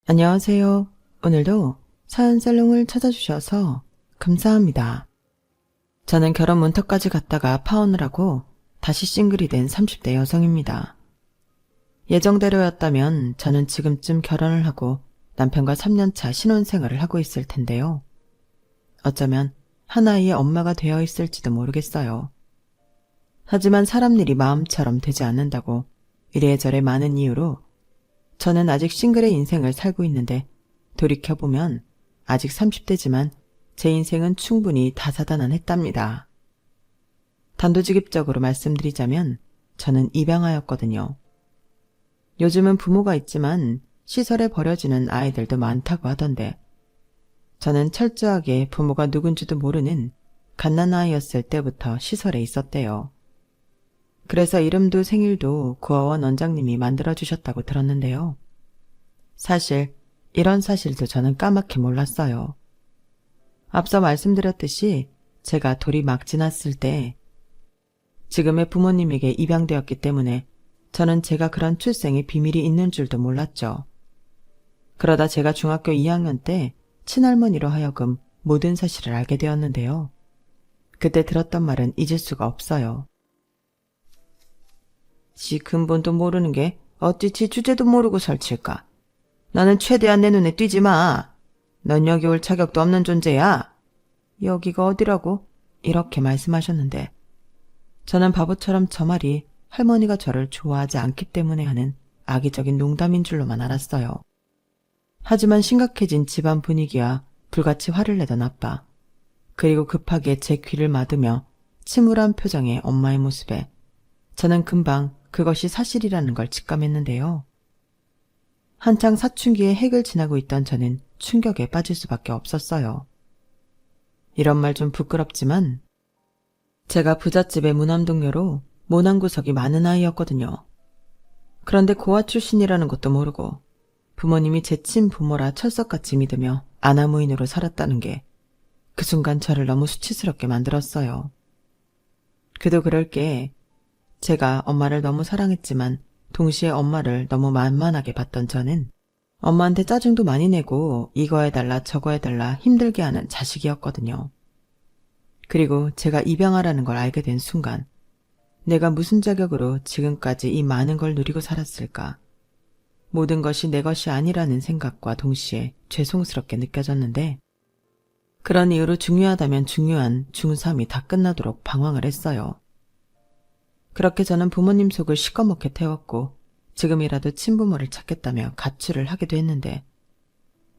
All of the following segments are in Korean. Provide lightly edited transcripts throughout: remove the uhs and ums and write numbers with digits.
안녕하세요. 오늘도 사연살롱을 찾아주셔서 감사합니다. 저는 결혼 문턱까지 갔다가 파혼을 하고 다시 싱글이 된 30대 여성입니다. 예정대로였다면 저는 지금쯤 결혼을 하고 남편과 3년차 신혼생활을 하고 있을 텐데요. 어쩌면 하나이의 엄마가 되어 있을지도 모르겠어요. 하지만 사람 일이 마음처럼 되지 않는다고 이래저래 많은 이유로 저는 아직 싱글의 인생을 살고 있는데 돌이켜보면 아직 30대지만 제 인생은 충분히 다사다난했답니다. 단도직입적으로 말씀드리자면 저는 입양아였거든요. 요즘은 부모가 있지만 시설에 버려지는 아이들도 많다고 하던데 저는 철저하게 부모가 누군지도 모르는 갓난아이였을 때부터 시설에 있었대요. 그래서 이름도 생일도 구하원 원장님이 만들어주셨다고 들었는데요. 사실 이런 사실도 저는 까맣게 몰랐어요. 앞서 말씀드렸듯이 제가 돌이 막 지났을 때 지금의 부모님에게 입양되었기 때문에 저는 제가 그런 출생의 비밀이 있는 줄도 몰랐죠. 그러다 제가 중학교 2학년 때 친할머니로 하여금 모든 사실을 알게 되었는데요. 그때 들었던 말은 잊을 수가 없어요. 지 근본도 모르는 게 어찌 지 주제도 모르고 설칠까. 너는 최대한 내 눈에 띄지 마. 넌 여기 올 자격도 없는 존재야. 여기가 어디라고? 이렇게 말씀하셨는데 저는 바보처럼 저 말이 할머니가 저를 좋아하지 않기 때문에 하는 악의적인 농담인 줄로만 알았어요. 하지만 심각해진 집안 분위기와 불같이 화를 내던 아빠, 그리고 급하게 제 귀를 막으며 침울한 표정의 엄마의 모습에 저는 금방 그것이 사실이라는 걸 직감했는데요. 한창 사춘기의 핵을 지나고 있던 저는 충격에 빠질 수밖에 없었어요. 이런 말 좀 부끄럽지만 제가 부잣집의 무남동녀로 모난 구석이 많은 아이였거든요. 그런데 고아 출신이라는 것도 모르고 부모님이 제 친부모라 철석같이 믿으며 아나무인으로 살았다는 게 그 순간 저를 너무 수치스럽게 만들었어요. 그도 그럴 게 제가 엄마를 너무 사랑했지만 동시에 엄마를 너무 만만하게 봤던 저는 엄마한테 짜증도 많이 내고 이거 해달라 저거 해달라 힘들게 하는 자식이었거든요. 그리고 제가 입양아라는 걸 알게 된 순간 내가 무슨 자격으로 지금까지 이 많은 걸 누리고 살았을까. 모든 것이 내 것이 아니라는 생각과 동시에 죄송스럽게 느껴졌는데 그런 이유로 중요하다면 중요한 중3이 다 끝나도록 방황을 했어요. 그렇게 저는 부모님 속을 시꺼멓게 태웠고 지금이라도 친부모를 찾겠다며 가출을 하기도 했는데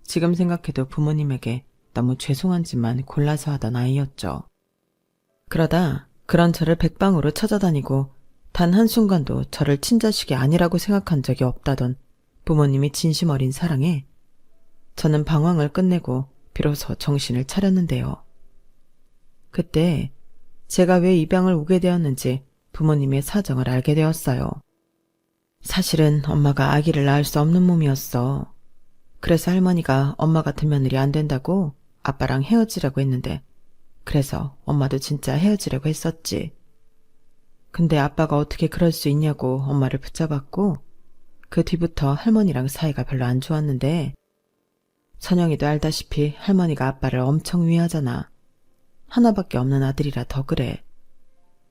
지금 생각해도 부모님에게 너무 죄송한 짓만 골라서 하던 아이였죠. 그러다 그런 저를 백방으로 찾아다니고 단 한순간도 저를 친자식이 아니라고 생각한 적이 없다던 부모님의 진심 어린 사랑에 저는 방황을 끝내고 비로소 정신을 차렸는데요. 그때 제가 왜 입양을 오게 되었는지 부모님의 사정을 알게 되었어요. 사실은 엄마가 아기를 낳을 수 없는 몸이었어. 그래서 할머니가 엄마 같은 며느리 안 된다고 아빠랑 헤어지라고 했는데 그래서 엄마도 진짜 헤어지려고 했었지. 근데 아빠가 어떻게 그럴 수 있냐고 엄마를 붙잡았고 그 뒤부터 할머니랑 사이가 별로 안 좋았는데 선영이도 알다시피 할머니가 아빠를 엄청 위하잖아. 하나밖에 없는 아들이라 더 그래.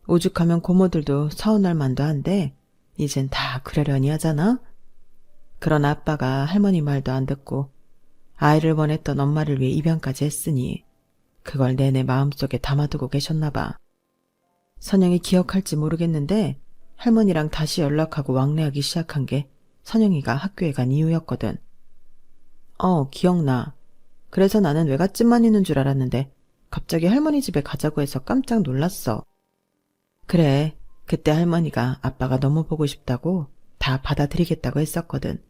오죽하면 고모들도 서운할 만도 한데 이젠 다 그러려니 하잖아. 그런 아빠가 할머니 말도 안 듣고 아이를 원했던 엄마를 위해 입양까지 했으니 그걸 내내 마음속에 담아두고 계셨나 봐. 선영이 기억할지 모르겠는데 할머니랑 다시 연락하고 왕래하기 시작한 게 선영이가 학교에 간 이유였거든. 기억나. 그래서 나는 외갓집만 있는 줄 알았는데 갑자기 할머니 집에 가자고 해서 깜짝 놀랐어. 그래, 그때 할머니가 아빠가 너무 보고 싶다고 다 받아들이겠다고 했었거든.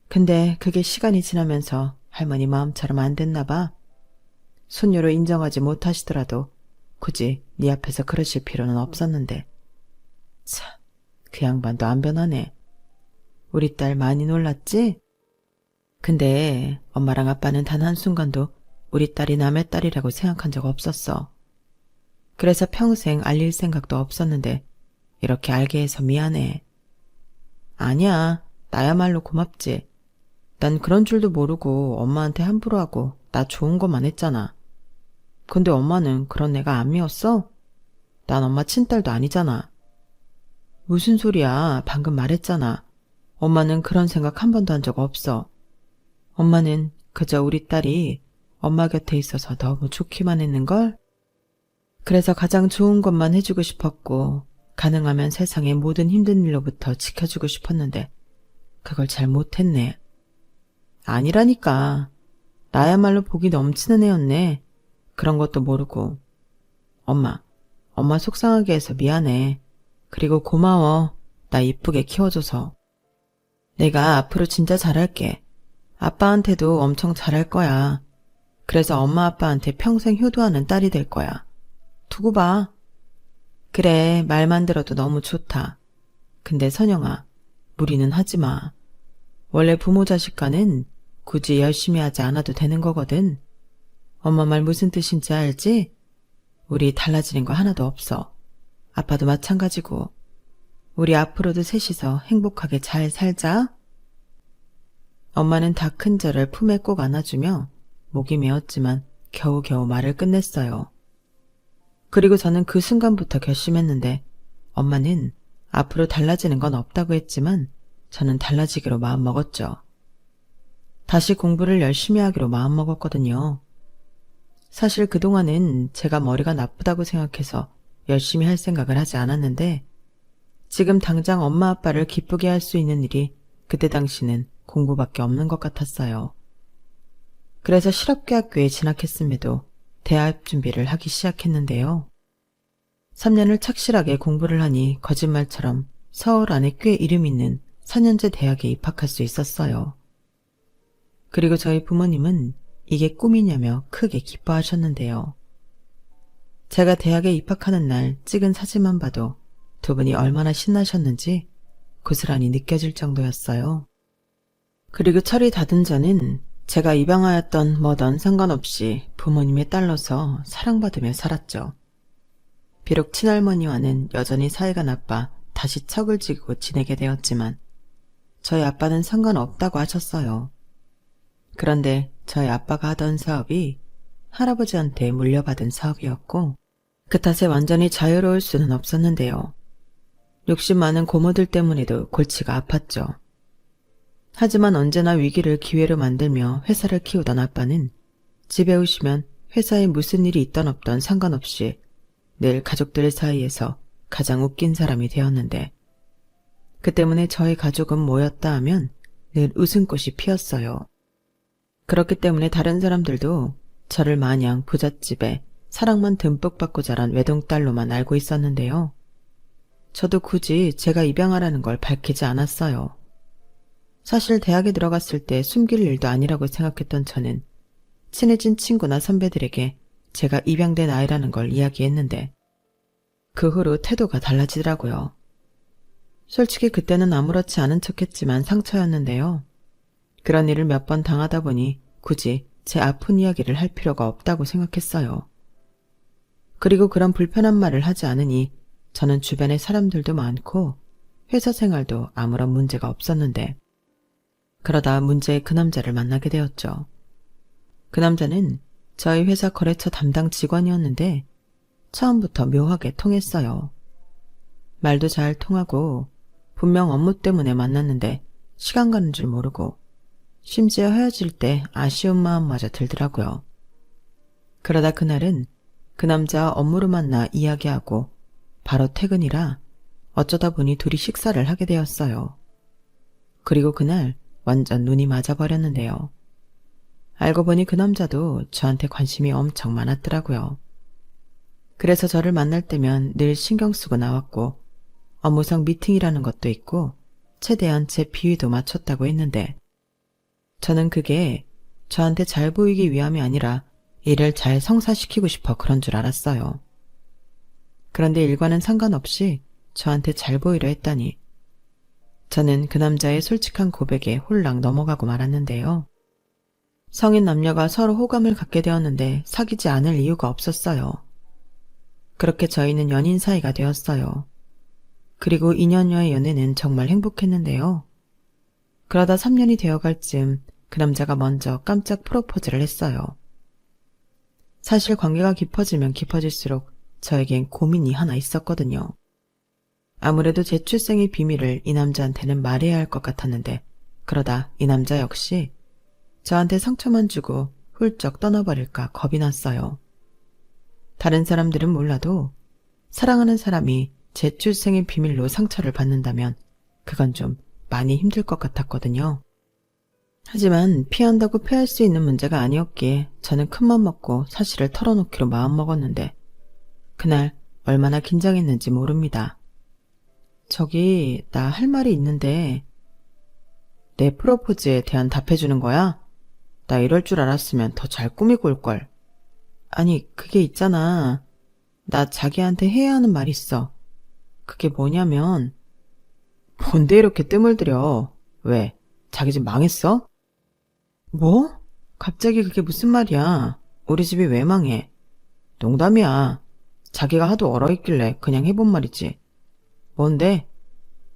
근데 그게 시간이 지나면서 할머니 마음처럼 안 됐나 봐. 손녀로 인정하지 못하시더라도 굳이 네 앞에서 그러실 필요는 없었는데. 참, 그 양반도 안 변하네. 우리 딸 많이 놀랐지? 근데 엄마랑 아빠는 단 한순간도 우리 딸이 남의 딸이라고 생각한 적 없었어. 그래서 평생 알릴 생각도 없었는데 이렇게 알게 해서 미안해. 아니야, 나야말로 고맙지. 난 그런 줄도 모르고 엄마한테 함부로 하고 나 좋은 것만 했잖아. 근데 엄마는 그런 애가 안 미웠어? 난 엄마 친딸도 아니잖아. 무슨 소리야. 방금 말했잖아. 엄마는 그런 생각 한 번도 한 적 없어. 엄마는 그저 우리 딸이 엄마 곁에 있어서 너무 좋기만 했는걸? 그래서 가장 좋은 것만 해주고 싶었고 가능하면 세상의 모든 힘든 일로부터 지켜주고 싶었는데 그걸 잘 못했네. 아니라니까. 나야말로 복이 넘치는 애였네. 그런 것도 모르고. 엄마 속상하게 해서 미안해. 그리고 고마워. 나 이쁘게 키워줘서. 내가 앞으로 진짜 잘할게. 아빠한테도 엄청 잘할 거야. 그래서 엄마 아빠한테 평생 효도하는 딸이 될 거야. 두고 봐. 그래, 말만 들어도 너무 좋다. 근데 선영아, 무리는 하지 마. 원래 부모 자식 간은 굳이 열심히 하지 않아도 되는 거거든. 엄마 말 무슨 뜻인지 알지? 우리 달라지는 거 하나도 없어. 아빠도 마찬가지고. 우리 앞으로도 셋이서 행복하게 잘 살자. 엄마는 다 큰 저를 품에 꼭 안아주며 목이 메었지만 겨우겨우 말을 끝냈어요. 그리고 저는 그 순간부터 결심했는데 엄마는 앞으로 달라지는 건 없다고 했지만 저는 달라지기로 마음먹었죠. 다시 공부를 열심히 하기로 마음먹었거든요. 사실 그동안은 제가 머리가 나쁘다고 생각해서 열심히 할 생각을 하지 않았는데 지금 당장 엄마 아빠를 기쁘게 할 수 있는 일이 그때 당시는 공부밖에 없는 것 같았어요. 그래서 실업계 학교에 진학했음에도 대학 준비를 하기 시작했는데요. 3년을 착실하게 공부를 하니 거짓말처럼 서울 안에 꽤 이름 있는 4년제 대학에 입학할 수 있었어요. 그리고 저희 부모님은 이게 꿈이냐며 크게 기뻐하셨는데요. 제가 대학에 입학하는 날 찍은 사진만 봐도 두 분이 얼마나 신나셨는지 고스란히 느껴질 정도였어요. 그리고 철이 닫은 저는 제가 입양하였던 뭐든 상관없이 부모님의 딸로서 사랑받으며 살았죠. 비록 친할머니와는 여전히 사이가 나빠 다시 척을 지고 지내게 되었지만 저희 아빠는 상관없다고 하셨어요. 그런데 저희 아빠가 하던 사업이 할아버지한테 물려받은 사업이었고 그 탓에 완전히 자유로울 수는 없었는데요. 욕심 많은 고모들 때문에도 골치가 아팠죠. 하지만 언제나 위기를 기회로 만들며 회사를 키우던 아빠는 집에 오시면 회사에 무슨 일이 있던 없던 상관없이 늘 가족들 사이에서 가장 웃긴 사람이 되었는데 그 때문에 저희 가족은 모였다 하면 늘 웃음꽃이 피었어요. 그렇기 때문에 다른 사람들도 저를 마냥 부잣집에 사랑만 듬뿍 받고 자란 외동딸로만 알고 있었는데요. 저도 굳이 제가 입양하라는 걸 밝히지 않았어요. 사실 대학에 들어갔을 때 숨길 일도 아니라고 생각했던 저는 친해진 친구나 선배들에게 제가 입양된 아이라는 걸 이야기했는데 그 후로 태도가 달라지더라고요. 솔직히 그때는 아무렇지 않은 척했지만 상처였는데요. 그런 일을 몇 번 당하다 보니 굳이 제 아픈 이야기를 할 필요가 없다고 생각했어요. 그리고 그런 불편한 말을 하지 않으니 저는 주변에 사람들도 많고 회사 생활도 아무런 문제가 없었는데 그러다 문제의 그 남자를 만나게 되었죠. 그 남자는 저희 회사 거래처 담당 직원이었는데 처음부터 묘하게 통했어요. 말도 잘 통하고 분명 업무 때문에 만났는데 시간 가는 줄 모르고 심지어 헤어질 때 아쉬운 마음마저 들더라고요. 그러다 그날은 그 남자 업무로 만나 이야기하고 바로 퇴근이라 어쩌다 보니 둘이 식사를 하게 되었어요. 그리고 그날 완전 눈이 맞아버렸는데요. 알고 보니 그 남자도 저한테 관심이 엄청 많았더라고요. 그래서 저를 만날 때면 늘 신경 쓰고 나왔고 업무상 미팅이라는 것도 있고 최대한 제 비위도 맞췄다고 했는데 저는 그게 저한테 잘 보이기 위함이 아니라 일을 잘 성사시키고 싶어 그런 줄 알았어요. 그런데 일과는 상관없이 저한테 잘 보이려 했다니 저는 그 남자의 솔직한 고백에 홀랑 넘어가고 말았는데요. 성인 남녀가 서로 호감을 갖게 되었는데 사귀지 않을 이유가 없었어요. 그렇게 저희는 연인 사이가 되었어요. 그리고 2년여의 연애는 정말 행복했는데요. 그러다 3년이 되어갈 즈음 그 남자가 먼저 깜짝 프로포즈를 했어요. 사실 관계가 깊어지면 깊어질수록 저에겐 고민이 하나 있었거든요. 아무래도 제 출생의 비밀을 이 남자한테는 말해야 할 것 같았는데 그러다 이 남자 역시 저한테 상처만 주고 훌쩍 떠나버릴까 겁이 났어요. 다른 사람들은 몰라도 사랑하는 사람이 제 출생의 비밀로 상처를 받는다면 그건 좀 많이 힘들 것 같았거든요. 하지만 피한다고 피할 수 있는 문제가 아니었기에 저는 큰맘 먹고 사실을 털어놓기로 마음먹었는데 그날 얼마나 긴장했는지 모릅니다. 저기 나 할 말이 있는데 내 프로포즈에 대한 답해주는 거야? 나 이럴 줄 알았으면 더 잘 꾸미고 올걸. 아니 그게 있잖아. 나 자기한테 해야 하는 말 있어. 그게 뭐냐면 뭔데 이렇게 뜸을 들여. 왜? 자기 집 망했어? 뭐? 갑자기 그게 무슨 말이야. 우리 집이 왜 망해? 농담이야. 자기가 하도 얼어있길래 그냥 해본 말이지. 뭔데?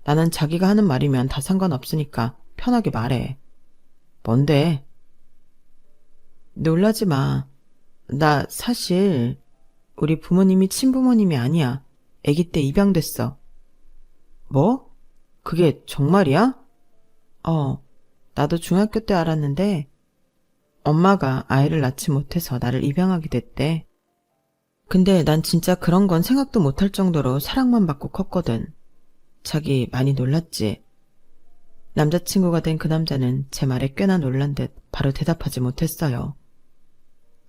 나는 자기가 하는 말이면 다 상관없으니까 편하게 말해. 뭔데? 놀라지 마. 나 사실 우리 부모님이 친부모님이 아니야. 아기 때 입양됐어. 뭐? 그게 정말이야? 나도 중학교 때 알았는데 엄마가 아이를 낳지 못해서 나를 입양하게 됐대. 근데 난 진짜 그런 건 생각도 못할 정도로 사랑만 받고 컸거든. 자기 많이 놀랐지? 남자친구가 된 그 남자는 제 말에 꽤나 놀란 듯 바로 대답하지 못했어요.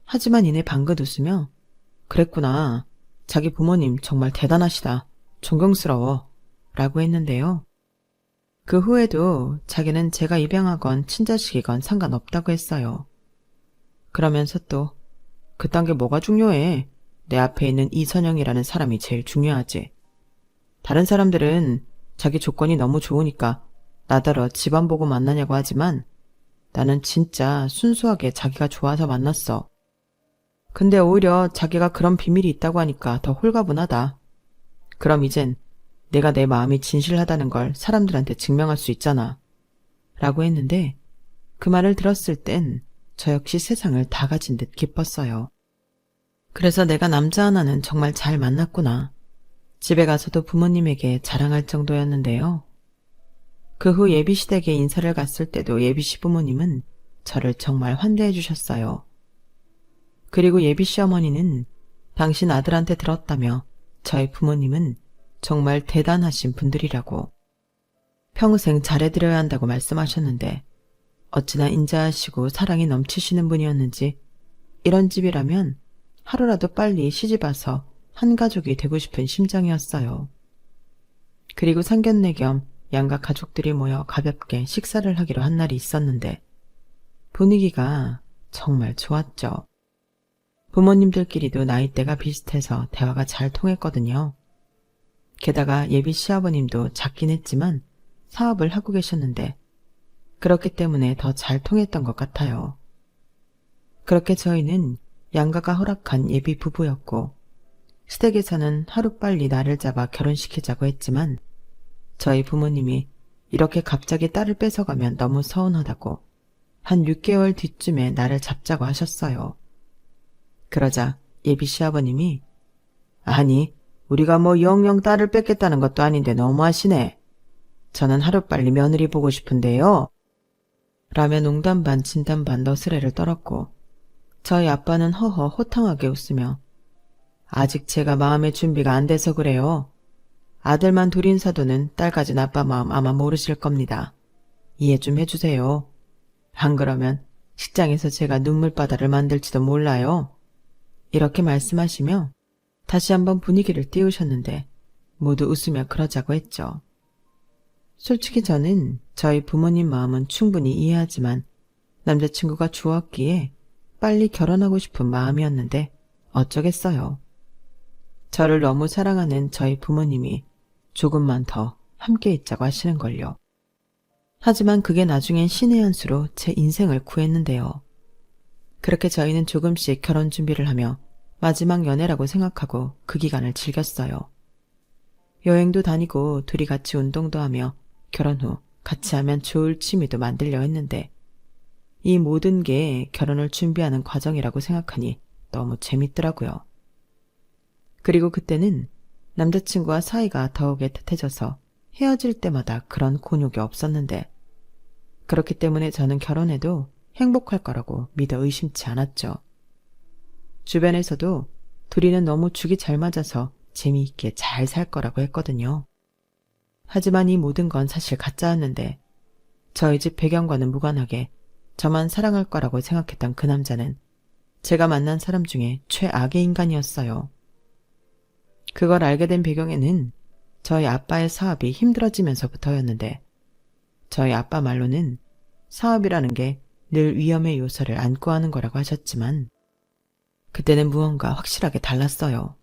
하지만 이내 방긋 웃으며 그랬구나. 자기 부모님 정말 대단하시다. 존경스러워. 라고 했는데요. 그 후에도 자기는 제가 입양하건 친자식이건 상관없다고 했어요. 그러면서 또 그딴 게 뭐가 중요해. 내 앞에 있는 이선영이라는 사람이 제일 중요하지. 다른 사람들은 자기 조건이 너무 좋으니까 나더러 집안 보고 만나냐고 하지만 나는 진짜 순수하게 자기가 좋아서 만났어. 근데 오히려 자기가 그런 비밀이 있다고 하니까 더 홀가분하다. 그럼 이젠 내가 내 마음이 진실하다는 걸 사람들한테 증명할 수 있잖아. 라고 했는데 그 말을 들었을 땐 저 역시 세상을 다 가진 듯 기뻤어요. 그래서 내가 남자 하나는 정말 잘 만났구나. 집에 가서도 부모님에게 자랑할 정도였는데요. 그 후 예비씨 댁에 인사를 갔을 때도 예비씨 부모님은 저를 정말 환대해 주셨어요. 그리고 예비씨 어머니는 당신 아들한테 들었다며 저희 부모님은 정말 대단하신 분들이라고 평생 잘해드려야 한다고 말씀하셨는데 어찌나 인자하시고 사랑이 넘치시는 분이었는지 이런 집이라면 하루라도 빨리 시집와서 한 가족이 되고 싶은 심정이었어요. 그리고 상견례 겸 양가 가족들이 모여 가볍게 식사를 하기로 한 날이 있었는데 분위기가 정말 좋았죠. 부모님들끼리도 나이대가 비슷해서 대화가 잘 통했거든요. 게다가 예비 시아버님도 작긴 했지만 사업을 하고 계셨는데 그렇기 때문에 더 잘 통했던 것 같아요. 그렇게 저희는 양가가 허락한 예비 부부였고 시댁에서는 하루빨리 날을 잡아 결혼시키자고 했지만 저희 부모님이 이렇게 갑자기 딸을 뺏어가면 너무 서운하다고 한 6개월 뒤쯤에 날을 잡자고 하셨어요. 그러자 예비 시아버님이 아니 우리가 뭐 영영 딸을 뺏겠다는 것도 아닌데 너무하시네. 저는 하루빨리 며느리 보고 싶은데요. 라며 농담 반 진담 반 너스레를 떨었고 저희 아빠는 허허 호탕하게 웃으며 아직 제가 마음의 준비가 안 돼서 그래요. 아들만 둘인 사도는 딸 가진 아빠 마음 아마 모르실 겁니다. 이해 좀 해주세요. 안 그러면 식장에서 제가 눈물바다를 만들지도 몰라요. 이렇게 말씀하시며 다시 한번 분위기를 띄우셨는데 모두 웃으며 그러자고 했죠. 솔직히 저는 저희 부모님 마음은 충분히 이해하지만 남자친구가 좋았기에 빨리 결혼하고 싶은 마음이었는데 어쩌겠어요. 저를 너무 사랑하는 저희 부모님이 조금만 더 함께 있자고 하시는걸요. 하지만 그게 나중엔 신의 한 수로 제 인생을 구했는데요. 그렇게 저희는 조금씩 결혼 준비를 하며 마지막 연애라고 생각하고 그 기간을 즐겼어요. 여행도 다니고 둘이 같이 운동도 하며 결혼 후 같이 하면 좋을 취미도 만들려 했는데 이 모든 게 결혼을 준비하는 과정이라고 생각하니 너무 재밌더라고요. 그리고 그때는 남자친구와 사이가 더욱 애틋해져서 헤어질 때마다 그런 곤욕이 없었는데, 그렇기 때문에 저는 결혼해도 행복할 거라고 믿어 의심치 않았죠. 주변에서도 둘이는 너무 죽이 잘 맞아서 재미있게 잘 살 거라고 했거든요. 하지만 이 모든 건 사실 가짜였는데, 저희 집 배경과는 무관하게 저만 사랑할 거라고 생각했던 그 남자는 제가 만난 사람 중에 최악의 인간이었어요. 그걸 알게 된 배경에는 저희 아빠의 사업이 힘들어지면서부터였는데, 저희 아빠 말로는 사업이라는 게 늘 위험의 요소를 안고 하는 거라고 하셨지만, 그때는 무언가 확실하게 달랐어요.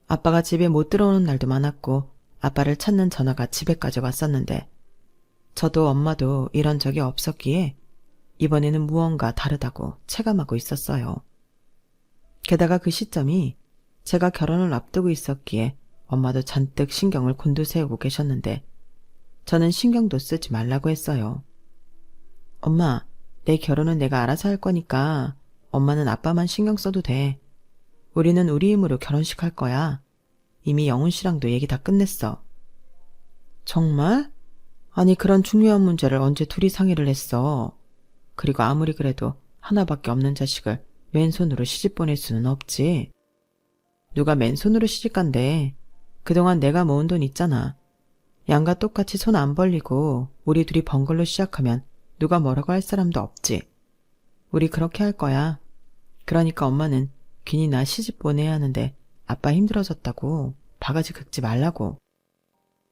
아빠가 집에 못 들어오는 날도 많았고 아빠를 찾는 전화가 집에까지 왔었는데, 저도 엄마도 이런 적이 없었기에 이번에는 무언가 다르다고 체감하고 있었어요. 게다가 그 시점이 제가 결혼을 앞두고 있었기에 엄마도 잔뜩 신경을 곤두세우고 계셨는데, 저는 신경도 쓰지 말라고 했어요. 엄마, 내 결혼은 내가 알아서 할 거니까 엄마는 아빠만 신경 써도 돼. 우리는 우리 힘으로 결혼식 할 거야. 이미 영훈 씨랑도 얘기 다 끝냈어. 정말? 아니, 그런 중요한 문제를 언제 둘이 상의를 했어. 그리고 아무리 그래도 하나밖에 없는 자식을 맨손으로 시집 보낼 수는 없지. 누가 맨손으로 시집 간대. 그동안 내가 모은 돈 있잖아. 양과 똑같이 손 안 벌리고 우리 둘이 번 걸로 시작하면 누가 뭐라고 할 사람도 없지. 우리 그렇게 할 거야. 그러니까 엄마는 괜히 나 시집 보내야 하는데 아빠 힘들어졌다고 바가지 긁지 말라고.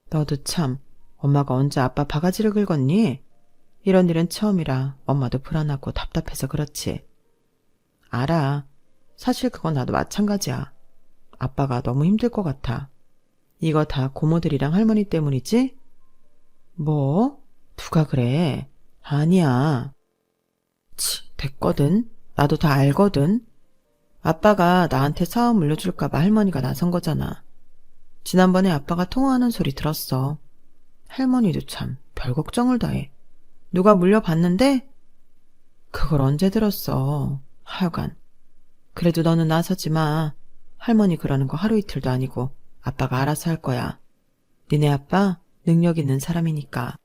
너도 참, 엄마가 언제 아빠 바가지를 긁었니? 이런 일은 처음이라 엄마도 불안하고 답답해서 그렇지. 알아. 사실 그건 나도 마찬가지야. 아빠가 너무 힘들 것 같아. 이거 다 고모들이랑 할머니 때문이지? 뭐? 누가 그래? 아니야. 치, 됐거든. 나도 다 알거든. 아빠가 나한테 사업 물려줄까봐 할머니가 나선 거잖아. 지난번에 아빠가 통화하는 소리 들었어. 할머니도 참 별 걱정을 다해. 누가 물려봤는데? 그걸 언제 들었어. 하여간. 그래도 너는 나서지 마. 할머니 그러는 거 하루 이틀도 아니고 아빠가 알아서 할 거야. 니네 아빠 능력 있는 사람이니까.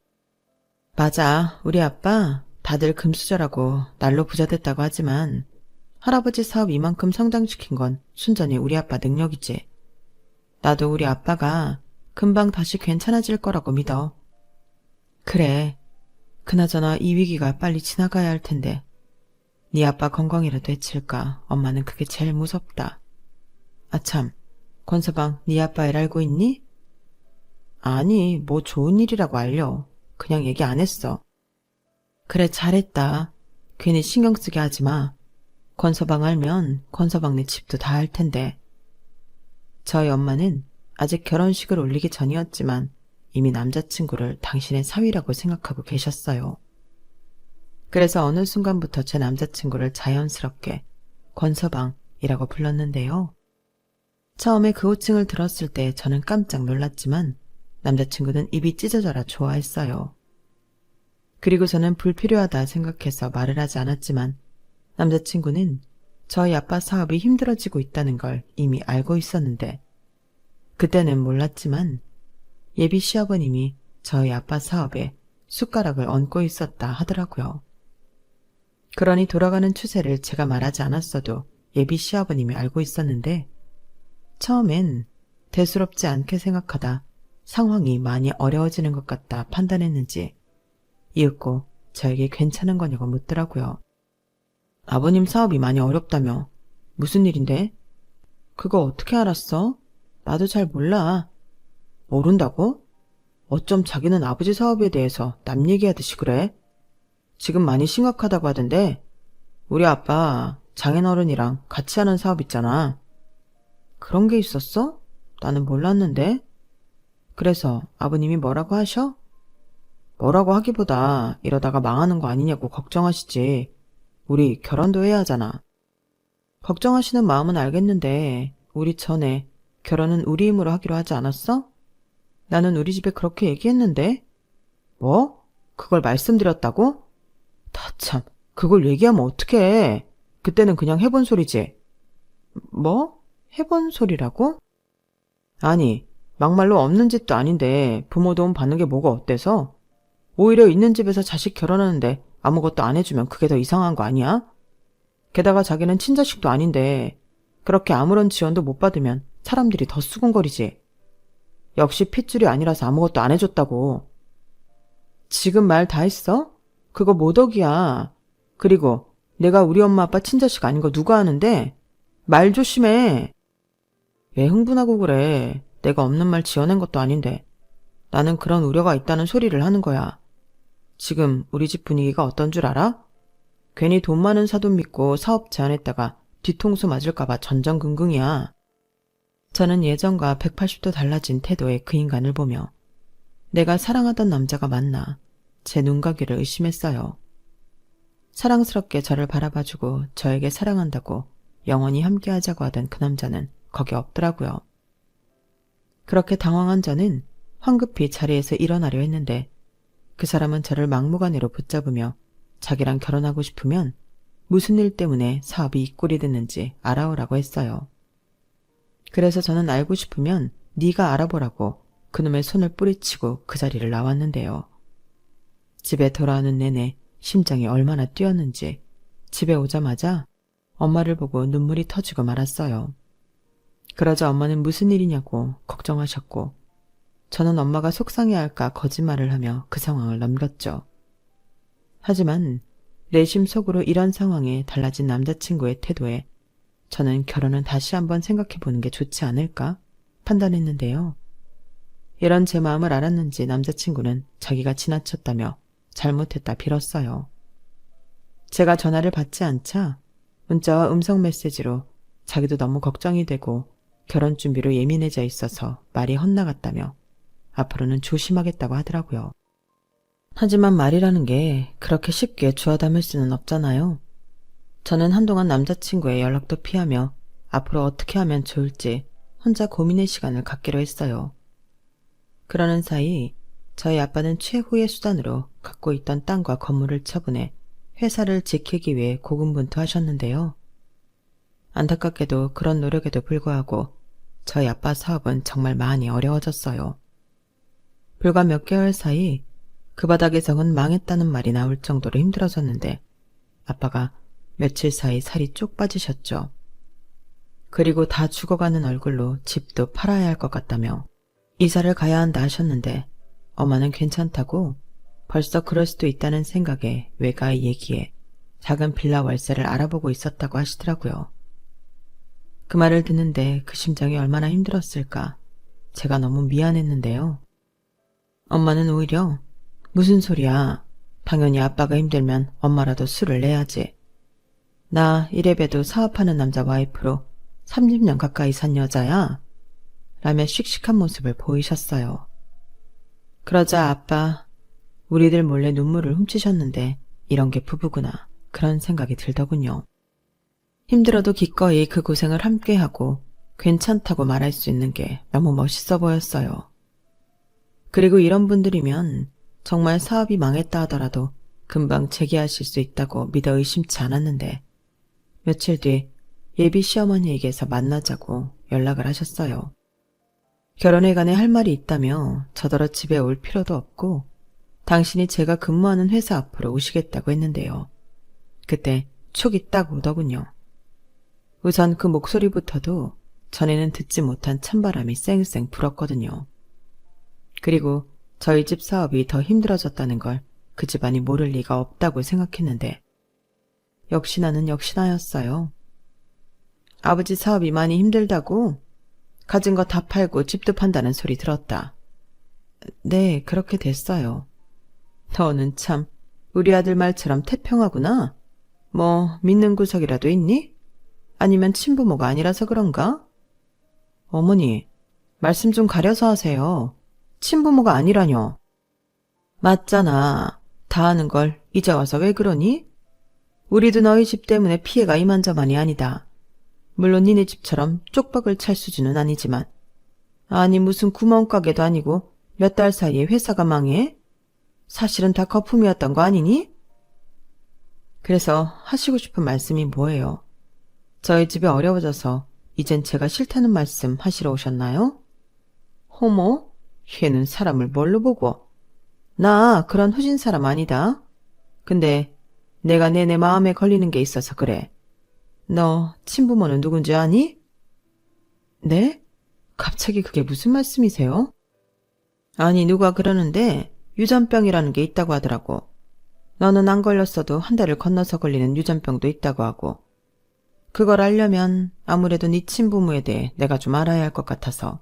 맞아. 우리 아빠 다들 금수저라고 날로 부자 됐다고 하지만 할아버지 사업 이만큼 성장시킨 건 순전히 우리 아빠 능력이지. 나도 우리 아빠가 금방 다시 괜찮아질 거라고 믿어. 그래. 그나저나 이 위기가 빨리 지나가야 할 텐데. 네 아빠 건강이라도 해칠까 엄마는 그게 제일 무섭다. 아참, 권서방 네 아빠 일 알고 있니? 아니, 뭐 좋은 일이라고 알려. 그냥 얘기 안 했어. 그래, 잘했다. 괜히 신경 쓰게 하지 마. 권서방 알면 권서방네 집도 다 할 텐데. 저희 엄마는 아직 결혼식을 올리기 전이었지만 이미 남자친구를 당신의 사위라고 생각하고 계셨어요. 그래서 어느 순간부터 제 남자친구를 자연스럽게 권서방이라고 불렀는데요. 처음에 그 호칭을 들었을 때 저는 깜짝 놀랐지만 남자친구는 입이 찢어져라 좋아했어요. 그리고 저는 불필요하다 생각해서 말을 하지 않았지만 남자친구는 저희 아빠 사업이 힘들어지고 있다는 걸 이미 알고 있었는데, 그때는 몰랐지만 예비 시아버님이 저희 아빠 사업에 숟가락을 얹고 있었다 하더라고요. 그러니 돌아가는 추세를 제가 말하지 않았어도 예비 시아버님이 알고 있었는데, 처음엔 대수롭지 않게 생각하다 상황이 많이 어려워지는 것 같다 판단했는지 이윽고 저에게 괜찮은 거냐고 묻더라고요. 아버님 사업이 많이 어렵다며. 무슨 일인데? 그거 어떻게 알았어? 나도 잘 몰라. 모른다고? 어쩜 자기는 아버지 사업에 대해서 남 얘기하듯이 그래? 지금 많이 심각하다고 하던데 우리 아빠 장인어른이랑 같이 하는 사업 있잖아. 그런 게 있었어? 나는 몰랐는데. 그래서 아버님이 뭐라고 하셔? 뭐라고 하기보다 이러다가 망하는 거 아니냐고 걱정하시지. 우리 결혼도 해야 하잖아. 걱정하시는 마음은 알겠는데 우리 전에 결혼은 우리 힘으로 하기로 하지 않았어? 나는 우리 집에 그렇게 얘기했는데. 뭐? 그걸 말씀드렸다고? 다 참, 그걸 얘기하면 어떡해. 그때는 그냥 해본 소리지. 뭐? 해본 소리라고? 아니, 막말로 없는 집도 아닌데 부모 도움 받는 게 뭐가 어때서? 오히려 있는 집에서 자식 결혼하는데 아무것도 안 해주면 그게 더 이상한 거 아니야? 게다가 자기는 친자식도 아닌데 그렇게 아무런 지원도 못 받으면 사람들이 더 수군거리지. 역시 핏줄이 아니라서 아무것도 안 해줬다고. 지금 말 다 했어? 그거 모독이야. 그리고 내가 우리 엄마 아빠 친자식 아닌 거 누가 아는데? 말 조심해. 왜 흥분하고 그래. 내가 없는 말 지어낸 것도 아닌데. 나는 그런 우려가 있다는 소리를 하는 거야. 지금 우리 집 분위기가 어떤 줄 알아? 괜히 돈 많은 사돈 믿고 사업 제안했다가 뒤통수 맞을까봐 전전긍긍이야. 저는 예전과 180도 달라진 태도의 그 인간을 보며 내가 사랑하던 남자가 맞나 제 눈가귀를 의심했어요. 사랑스럽게 저를 바라봐주고 저에게 사랑한다고 영원히 함께하자고 하던 그 남자는 거기 없더라고요. 그렇게 당황한 저는 황급히 자리에서 일어나려 했는데 그 사람은 저를 막무가내로 붙잡으며 자기랑 결혼하고 싶으면 무슨 일 때문에 사업이 이 꼴이 됐는지 알아오라고 했어요. 그래서 저는 알고 싶으면 네가 알아보라고 그놈의 손을 뿌리치고 그 자리를 나왔는데요. 집에 돌아오는 내내 심장이 얼마나 뛰었는지 집에 오자마자 엄마를 보고 눈물이 터지고 말았어요. 그러자 엄마는 무슨 일이냐고 걱정하셨고 저는 엄마가 속상해할까 거짓말을 하며 그 상황을 넘겼죠. 하지만 내심 속으로 이런 상황에 달라진 남자친구의 태도에 저는 결혼은 다시 한번 생각해보는 게 좋지 않을까 판단했는데요. 이런 제 마음을 알았는지 남자친구는 자기가 지나쳤다며 잘못했다 빌었어요. 제가 전화를 받지 않자 문자와 음성 메시지로 자기도 너무 걱정이 되고 결혼 준비로 예민해져 있어서 말이 헛나갔다며 앞으로는 조심하겠다고 하더라고요. 하지만 말이라는 게 그렇게 쉽게 주워 담을 수는 없잖아요. 저는 한동안 남자친구의 연락도 피하며 앞으로 어떻게 하면 좋을지 혼자 고민의 시간을 갖기로 했어요. 그러는 사이 저희 아빠는 최후의 수단으로 갖고 있던 땅과 건물을 처분해 회사를 지키기 위해 고군분투하셨는데요. 안타깝게도 그런 노력에도 불구하고 저희 아빠 사업은 정말 많이 어려워졌어요. 불과 몇 개월 사이 그 바닥에서는 망했다는 말이 나올 정도로 힘들어졌는데 아빠가 며칠 사이 살이 쪽 빠지셨죠. 그리고 다 죽어가는 얼굴로 집도 팔아야 할 것 같다며 이사를 가야 한다 하셨는데 엄마는 괜찮다고 벌써 그럴 수도 있다는 생각에 외가의 얘기에 작은 빌라 월세를 알아보고 있었다고 하시더라고요. 그 말을 듣는데 그 심정이 얼마나 힘들었을까 제가 너무 미안했는데요. 엄마는 오히려 무슨 소리야. 당연히 아빠가 힘들면 엄마라도 술을 내야지. 나 이래봬도 사업하는 남자 와이프로 30년 가까이 산 여자야. 라며 씩씩한 모습을 보이셨어요. 그러자 아빠, 우리들 몰래 눈물을 훔치셨는데 이런 게 부부구나. 그런 생각이 들더군요. 힘들어도 기꺼이 그 고생을 함께하고 괜찮다고 말할 수 있는 게 너무 멋있어 보였어요. 그리고 이런 분들이면 정말 사업이 망했다 하더라도 금방 재기하실 수 있다고 믿어 의심치 않았는데 며칠 뒤 예비 시어머니에게서 만나자고 연락을 하셨어요. 결혼에 관해 할 말이 있다며 저더러 집에 올 필요도 없고 당신이 제가 근무하는 회사 앞으로 오시겠다고 했는데요. 그때 촉이 딱 오더군요. 우선 그 목소리부터도 전에는 듣지 못한 찬바람이 쌩쌩 불었거든요. 그리고 저희 집 사업이 더 힘들어졌다는 걸 그 집안이 모를 리가 없다고 생각했는데 역시나는 역시나였어요. 아버지 사업이 많이 힘들다고? 가진 거 다 팔고 집도 판다는 소리 들었다. 네, 그렇게 됐어요. 너는 참 우리 아들 말처럼 태평하구나. 뭐 믿는 구석이라도 있니? 아니면 친부모가 아니라서 그런가? 어머니, 말씀 좀 가려서 하세요. 친부모가 아니라뇨. 맞잖아. 다 아는 걸 이제 와서 왜 그러니? 우리도 너희 집 때문에 피해가 이만저만이 아니다. 물론 니네 집처럼 쪽박을 찰 수준은 아니지만 아니 무슨 구멍가게도 아니고 몇 달 사이에 회사가 망해? 사실은 다 거품이었던 거 아니니? 그래서 하시고 싶은 말씀이 뭐예요? 저희 집이 어려워져서 이젠 제가 싫다는 말씀 하시러 오셨나요? 호모? 걔는 사람을 뭘로 보고? 나 그런 후진 사람 아니다. 근데 내가 내 마음에 걸리는 게 있어서 그래. 너 친부모는 누군지 아니? 네? 갑자기 그게 무슨 말씀이세요? 아니 누가 그러는데 유전병이라는 게 있다고 하더라고. 너는 안 걸렸어도 한 달을 건너서 걸리는 유전병도 있다고 하고. 그걸 알려면 아무래도 네 친부모에 대해 내가 좀 알아야 할 것 같아서.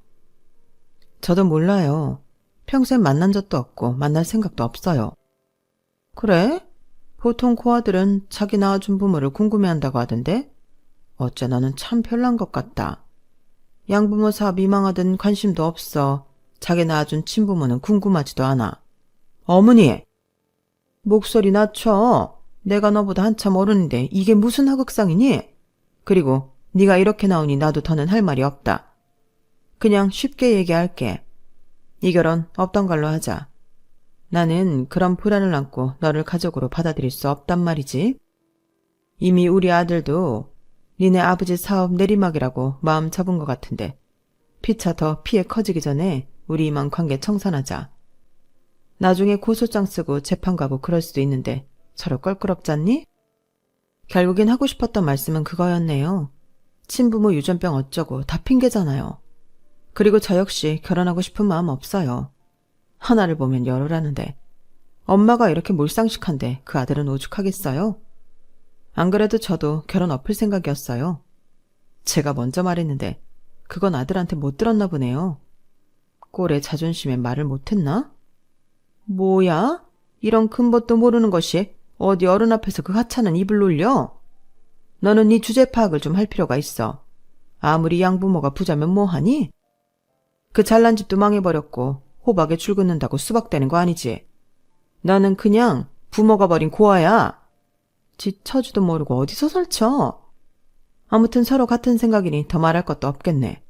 저도 몰라요. 평생 만난 적도 없고 만날 생각도 없어요. 그래? 보통 고아들은 자기 낳아준 부모를 궁금해한다고 하던데 어째 너는 참 별난 것 같다. 양부모 사업 미망하든 관심도 없어. 자기 낳아준 친부모는 궁금하지도 않아. 어머니! 목소리 낮춰. 내가 너보다 한참 어른인데 이게 무슨 하극상이니? 그리고 네가 이렇게 나오니 나도 더는 할 말이 없다. 그냥 쉽게 얘기할게. 이 결혼 없던 걸로 하자. 나는 그런 불안을 안고 너를 가족으로 받아들일 수 없단 말이지. 이미 우리 아들도 니네 아버지 사업 내리막이라고 마음 접은 것 같은데 피차 더 피해 커지기 전에 우리 이만 관계 청산하자. 나중에 고소장 쓰고 재판 가고 그럴 수도 있는데 서로 껄끄럽잖니? 결국엔 하고 싶었던 말씀은 그거였네요. 친부모 유전병 어쩌고 다 핑계잖아요. 그리고 저 역시 결혼하고 싶은 마음 없어요. 하나를 보면 열어라는데 엄마가 이렇게 몰상식한데 그 아들은 오죽하겠어요? 안 그래도 저도 결혼 엎을 생각이었어요. 제가 먼저 말했는데 그건 아들한테 못 들었나 보네요. 꼴의 자존심에 말을 못했나? 뭐야? 이런 큰 법도 모르는 것이 어디 어른 앞에서 그 하찮은 입을 놀려? 너는 네 주제 파악을 좀 할 필요가 있어. 아무리 양부모가 부자면 뭐하니? 그 잘난 집도 망해버렸고 호박에 줄 긋는다고 수박되는 거 아니지? 나는 그냥 부모가 버린 고아야. 지 처지도 모르고 어디서 설쳐? 아무튼 서로 같은 생각이니 더 말할 것도 없겠네.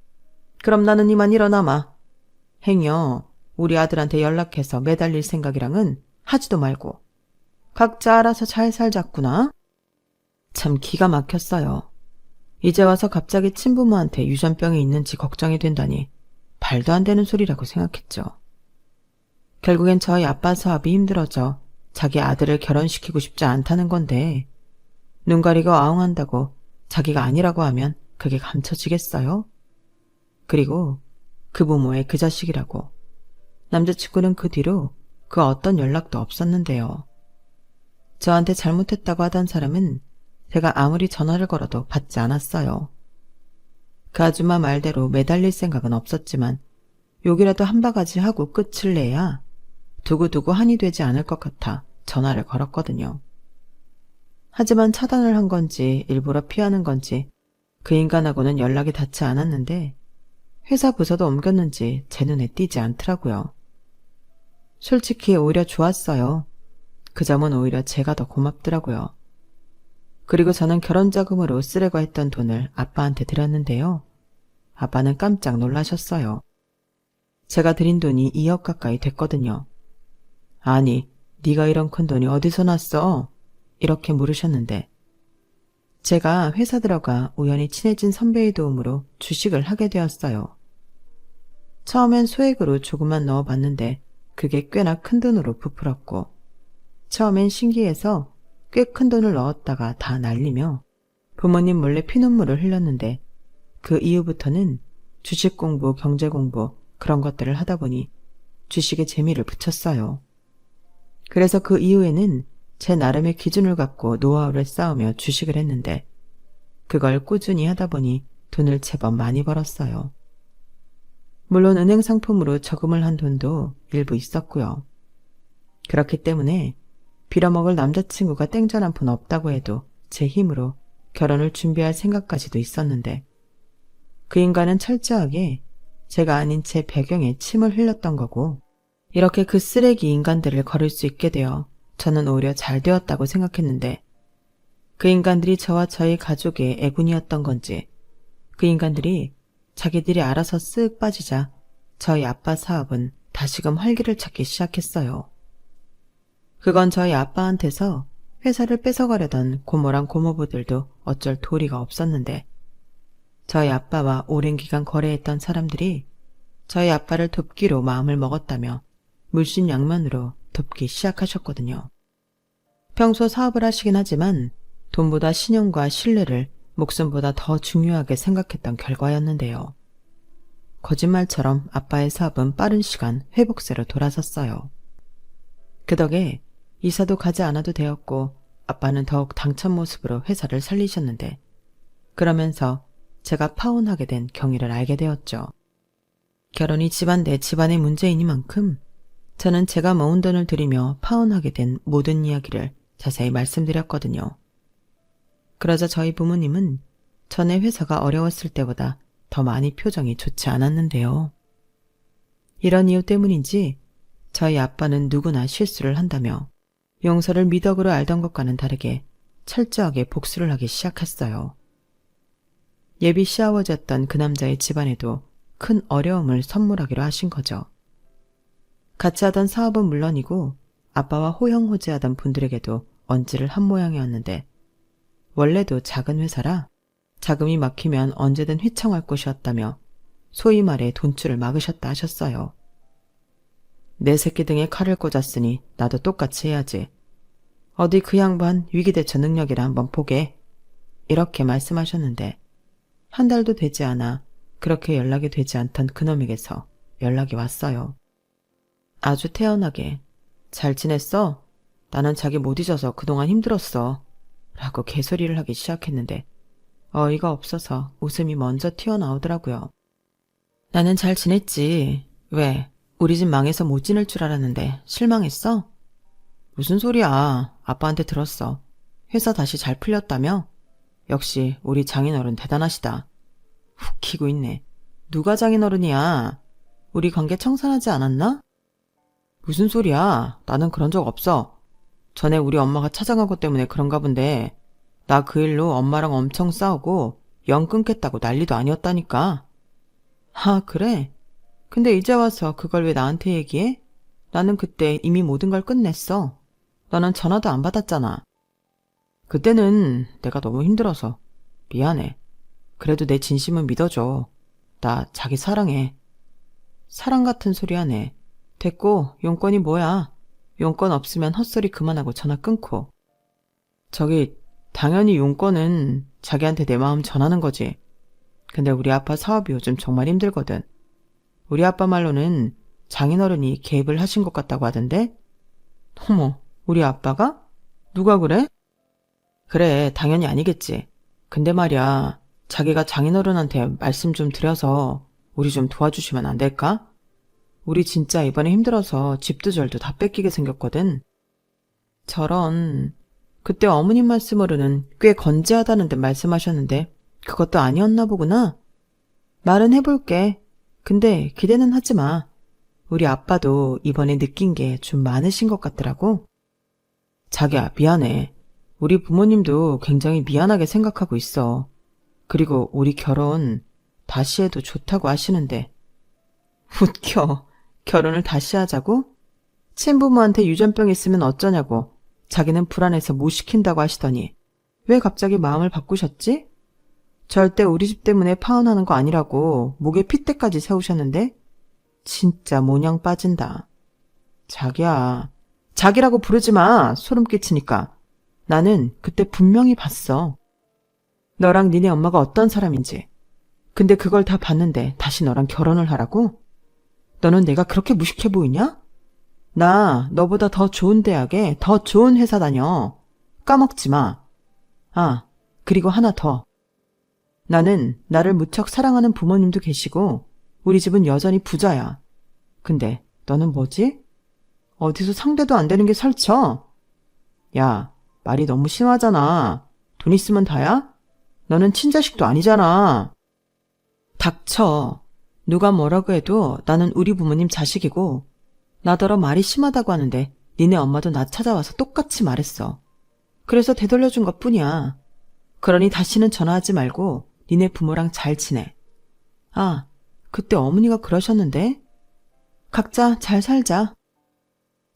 그럼 나는 이만 일어나마. 행여 우리 아들한테 연락해서 매달릴 생각이랑은 하지도 말고. 각자 알아서 잘 살자꾸나. 참 기가 막혔어요. 이제 와서 갑자기 친부모한테 유전병이 있는지 걱정이 된다니 말도 안 되는 소리라고 생각했죠. 결국엔 저희 아빠 사업이 힘들어져 자기 아들을 결혼시키고 싶지 않다는 건데 눈 가리고 아웅한다고 자기가 아니라고 하면 그게 감춰지겠어요? 그리고 그 부모의 그 자식이라고. 남자친구는 그 뒤로 그 어떤 연락도 없었는데요. 저한테 잘못했다고 하던 사람은 제가 아무리 전화를 걸어도 받지 않았어요. 그 아줌마 말대로 매달릴 생각은 없었지만 욕이라도 한 바가지 하고 끝을 내야 두고두고 한이 되지 않을 것 같아 전화를 걸었거든요. 하지만 차단을 한 건지 일부러 피하는 건지 그 인간하고는 연락이 닿지 않았는데 회사 부서도 옮겼는지 제 눈에 띄지 않더라고요. 솔직히 오히려 좋았어요. 그 점은 오히려 제가 더 고맙더라고요. 그리고 저는 결혼자금으로 쓰려고 했던 돈을 아빠한테 드렸는데요. 아빠는 깜짝 놀라셨어요. 제가 드린 돈이 2억 가까이 됐거든요. 아니, 네가 이런 큰 돈이 어디서 났어? 이렇게 물으셨는데 제가 회사 들어가 우연히 친해진 선배의 도움으로 주식을 하게 되었어요. 처음엔 소액으로 조금만 넣어봤는데 그게 꽤나 큰 돈으로 부풀었고 처음엔 신기해서 꽤 큰 돈을 넣었다가 다 날리며 부모님 몰래 피눈물을 흘렸는데 그 이후부터는 주식 공부, 경제 공부 그런 것들을 하다 보니 주식에 재미를 붙였어요. 그래서 그 이후에는 제 나름의 기준을 갖고 노하우를 쌓으며 주식을 했는데 그걸 꾸준히 하다 보니 돈을 제법 많이 벌었어요. 물론 은행 상품으로 저금을 한 돈도 일부 있었고요. 그렇기 때문에 빌어먹을 남자친구가 땡전 한 푼 없다고 해도 제 힘으로 결혼을 준비할 생각까지도 있었는데 그 인간은 철저하게 제가 아닌 제 배경에 침을 흘렸던 거고 이렇게 그 쓰레기 인간들을 거를 수 있게 되어 저는 오히려 잘 되었다고 생각했는데 그 인간들이 저와 저희 가족의 애군이었던 건지 그 인간들이 자기들이 알아서 쓱 빠지자 저희 아빠 사업은 다시금 활기를 찾기 시작했어요. 그건 저희 아빠한테서 회사를 뺏어가려던 고모랑 고모부들도 어쩔 도리가 없었는데 저희 아빠와 오랜 기간 거래했던 사람들이 저희 아빠를 돕기로 마음을 먹었다며 물심양면으로 돕기 시작하셨거든요. 평소 사업을 하시긴 하지만 돈보다 신용과 신뢰를 목숨보다 더 중요하게 생각했던 결과였는데요. 거짓말처럼 아빠의 사업은 빠른 시간 회복세로 돌아섰어요. 그 덕에 이사도 가지 않아도 되었고 아빠는 더욱 당찬 모습으로 회사를 살리셨는데 그러면서 제가 파혼하게 된 경위를 알게 되었죠. 결혼이 집안 내 집안의 문제이니만큼 저는 제가 모은 돈을 들이며 파혼하게 된 모든 이야기를 자세히 말씀드렸거든요. 그러자 저희 부모님은 전에 회사가 어려웠을 때보다 더 많이 표정이 좋지 않았는데요. 이런 이유 때문인지 저희 아빠는 누구나 실수를 한다며 용서를 미덕으로 알던 것과는 다르게 철저하게 복수를 하기 시작했어요. 예비 시아버지였던 그 남자의 집안에도 큰 어려움을 선물하기로 하신 거죠. 같이 하던 사업은 물론이고 아빠와 호영호재하던 분들에게도 언지를 한 모양이었는데 원래도 작은 회사라 자금이 막히면 언제든 휘청할 곳이었다며 소위 말해 돈줄을 막으셨다 하셨어요. 내 새끼 등에 칼을 꽂았으니 나도 똑같이 해야지. 어디 그 양반 위기대처 능력이라 한번 보게. 이렇게 말씀하셨는데 한 달도 되지 않아 그렇게 연락이 되지 않던 그놈에게서 연락이 왔어요. 아주 태연하게 잘 지냈어? 나는 자기 못 잊어서 그동안 힘들었어. 라고 개소리를 하기 시작했는데 어이가 없어서 웃음이 먼저 튀어나오더라고요. 나는 잘 지냈지. 왜? 우리 집 망해서 못 지낼 줄 알았는데 실망했어? 무슨 소리야. 아빠한테 들었어. 회사 다시 잘 풀렸다며? 역시 우리 장인어른 대단하시다. 웃기고 있네. 누가 장인어른이야? 우리 관계 청산하지 않았나? 무슨 소리야. 나는 그런 적 없어. 전에 우리 엄마가 찾아간 것 때문에 그런가 본데 나 그 일로 엄마랑 엄청 싸우고 연 끊겠다고 난리도 아니었다니까. 아, 그래? 근데 이제 와서 그걸 왜 나한테 얘기해? 나는 그때 이미 모든 걸 끝냈어. 너는 전화도 안 받았잖아. 그때는 내가 너무 힘들어서 미안해. 그래도 내 진심은 믿어줘. 나 자기 사랑해. 사랑 같은 소리 하네. 됐고 용건이 뭐야? 용건 없으면 헛소리 그만하고 전화 끊고. 저기 당연히 용건은 자기한테 내 마음 전하는 거지. 근데 우리 아빠 사업이 요즘 정말 힘들거든. 우리 아빠 말로는 장인어른이 개입을 하신 것 같다고 하던데? 어머, 우리 아빠가? 누가 그래? 그래, 당연히 아니겠지. 근데 말이야, 자기가 장인어른한테 말씀 좀 드려서 우리 좀 도와주시면 안 될까? 우리 진짜 이번에 힘들어서 집도 절도 다 뺏기게 생겼거든. 저런, 그때 어머님 말씀으로는 꽤 건재하다는 데 말씀하셨는데 그것도 아니었나 보구나. 말은 해볼게. 근데 기대는 하지 마. 우리 아빠도 이번에 느낀 게 좀 많으신 것 같더라고. 자기야, 미안해. 우리 부모님도 굉장히 미안하게 생각하고 있어. 그리고 우리 결혼 다시 해도 좋다고 하시는데. 웃겨. 결혼을 다시 하자고? 친부모한테 유전병 있으면 어쩌냐고. 자기는 불안해서 못 시킨다고 하시더니 왜 갑자기 마음을 바꾸셨지? 절대 우리 집 때문에 파혼하는 거 아니라고 목에 핏대까지 세우셨는데 진짜 모냥 빠진다. 자기야, 자기라고 부르지 마. 소름 끼치니까. 나는 그때 분명히 봤어. 너랑 니네 엄마가 어떤 사람인지. 근데 그걸 다 봤는데 다시 너랑 결혼을 하라고? 너는 내가 그렇게 무식해 보이냐? 나 너보다 더 좋은 대학에 더 좋은 회사 다녀. 까먹지 마. 아, 그리고 하나 더. 나는 나를 무척 사랑하는 부모님도 계시고 우리 집은 여전히 부자야. 근데 너는 뭐지? 어디서 상대도 안 되는 게 설쳐? 야, 말이 너무 심하잖아. 돈 있으면 다야? 너는 친자식도 아니잖아. 닥쳐. 누가 뭐라고 해도 나는 우리 부모님 자식이고 나더러 말이 심하다고 하는데 니네 엄마도 나 찾아와서 똑같이 말했어. 그래서 되돌려준 것뿐이야. 그러니 다시는 전화하지 말고 니네 부모랑 잘 지내. 아, 그때 어머니가 그러셨는데? 각자 잘 살자.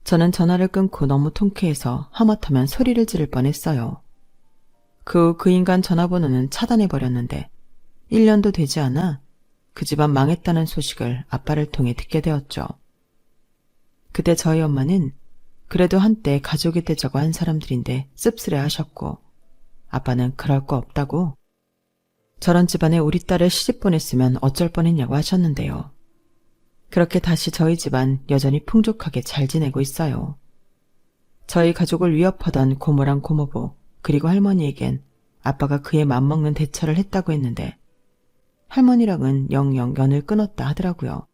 저는 전화를 끊고 너무 통쾌해서 하마터면 소리를 지를 뻔했어요. 그 후 그 인간 전화번호는 차단해버렸는데 1년도 되지 않아 그 집안 망했다는 소식을 아빠를 통해 듣게 되었죠. 그때 저희 엄마는 그래도 한때 가족이 되자고 한 사람들인데 씁쓸해 하셨고, 아빠는 그럴 거 없다고 저런 집안에 우리 딸을 시집 보냈으면 어쩔 뻔했냐고 하셨는데요. 그렇게 다시 저희 집안 여전히 풍족하게 잘 지내고 있어요. 저희 가족을 위협하던 고모랑 고모부 그리고 할머니에겐 아빠가 그에 맞먹는 대처를 했다고 했는데 할머니랑은 영영 연을 끊었다 하더라고요.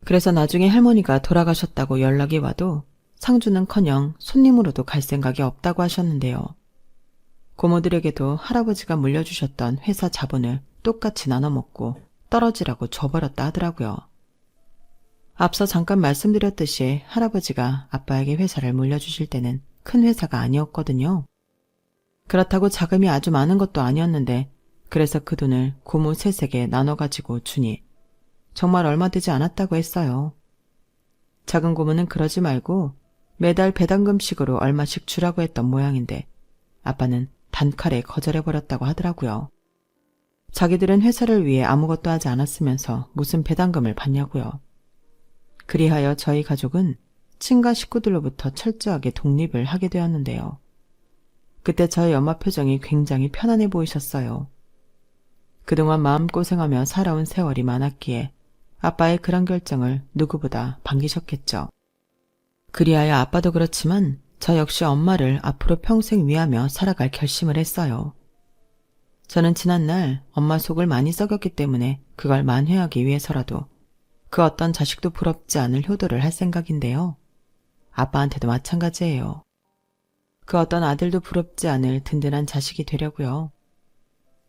그래서 나중에 할머니가 돌아가셨다고 연락이 와도 상주는커녕 손님으로도 갈 생각이 없다고 하셨는데요. 고모들에게도 할아버지가 물려주셨던 회사 자본을 똑같이 나눠먹고 떨어지라고 줘버렸다 하더라고요. 앞서 잠깐 말씀드렸듯이 할아버지가 아빠에게 회사를 물려주실 때는 큰 회사가 아니었거든요. 그렇다고 자금이 아주 많은 것도 아니었는데 그래서 그 돈을 고모 셋에게 나눠가지고 주니 정말 얼마 되지 않았다고 했어요. 작은 고모는 그러지 말고 매달 배당금식으로 얼마씩 주라고 했던 모양인데 아빠는 단칼에 거절해버렸다고 하더라고요. 자기들은 회사를 위해 아무것도 하지 않았으면서 무슨 배당금을 받냐고요. 그리하여 저희 가족은 친가 식구들로부터 철저하게 독립을 하게 되었는데요. 그때 저희 엄마 표정이 굉장히 편안해 보이셨어요. 그동안 마음고생하며 살아온 세월이 많았기에 아빠의 그런 결정을 누구보다 반기셨겠죠. 그리하여 아빠도 그렇지만 저 역시 엄마를 앞으로 평생 위하며 살아갈 결심을 했어요. 저는 지난날 엄마 속을 많이 썩였기 때문에 그걸 만회하기 위해서라도 그 어떤 자식도 부럽지 않을 효도를 할 생각인데요. 아빠한테도 마찬가지예요. 그 어떤 아들도 부럽지 않을 든든한 자식이 되려고요.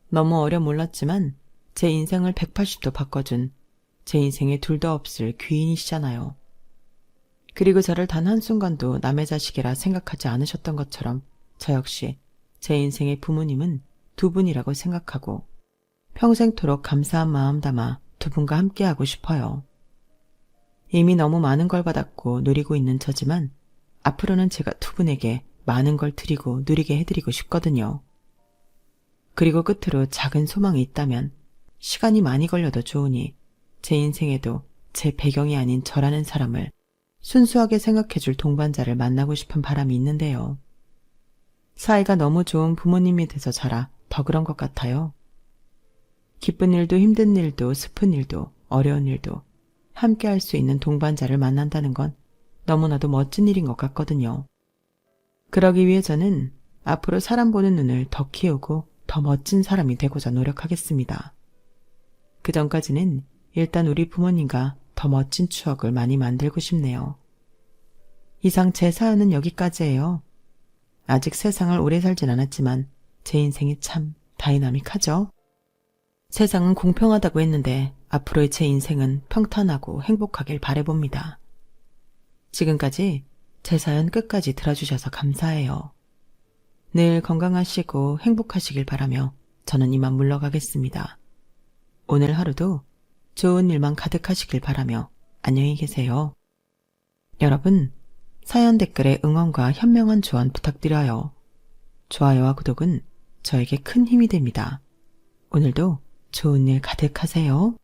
너무 어려 몰랐지만 제 인생을 180도 바꿔준 제 인생에 둘도 없을 귀인이시잖아요. 그리고 저를 단 한순간도 남의 자식이라 생각하지 않으셨던 것처럼 저 역시 제 인생의 부모님은 두 분이라고 생각하고 평생토록 감사한 마음 담아 두 분과 함께하고 싶어요. 이미 너무 많은 걸 받았고 누리고 있는 저지만 앞으로는 제가 두 분에게 많은 걸 드리고 누리게 해드리고 싶거든요. 그리고 끝으로 작은 소망이 있다면 시간이 많이 걸려도 좋으니 제 인생에도 제 배경이 아닌 저라는 사람을 순수하게 생각해줄 동반자를 만나고 싶은 바람이 있는데요. 사이가 너무 좋은 부모님이 돼서 자라 더 그런 것 같아요. 기쁜 일도 힘든 일도 슬픈 일도 어려운 일도 함께 할 수 있는 동반자를 만난다는 건 너무나도 멋진 일인 것 같거든요. 그러기 위해 저는 앞으로 사람 보는 눈을 더 키우고 더 멋진 사람이 되고자 노력하겠습니다. 그 전까지는 일단 우리 부모님과 더 멋진 추억을 많이 만들고 싶네요. 이상 제 사연은 여기까지예요. 아직 세상을 오래 살진 않았지만 제 인생이 참 다이나믹하죠? 세상은 공평하다고 했는데 앞으로의 제 인생은 평탄하고 행복하길 바라봅니다. 지금까지 제 사연 끝까지 들어주셔서 감사해요. 늘 건강하시고 행복하시길 바라며 저는 이만 물러가겠습니다. 오늘 하루도 좋은 일만 가득하시길 바라며 안녕히 계세요. 여러분, 사연 댓글에 응원과 현명한 조언 부탁드려요. 좋아요와 구독은 저에게 큰 힘이 됩니다. 오늘도 좋은 일 가득하세요.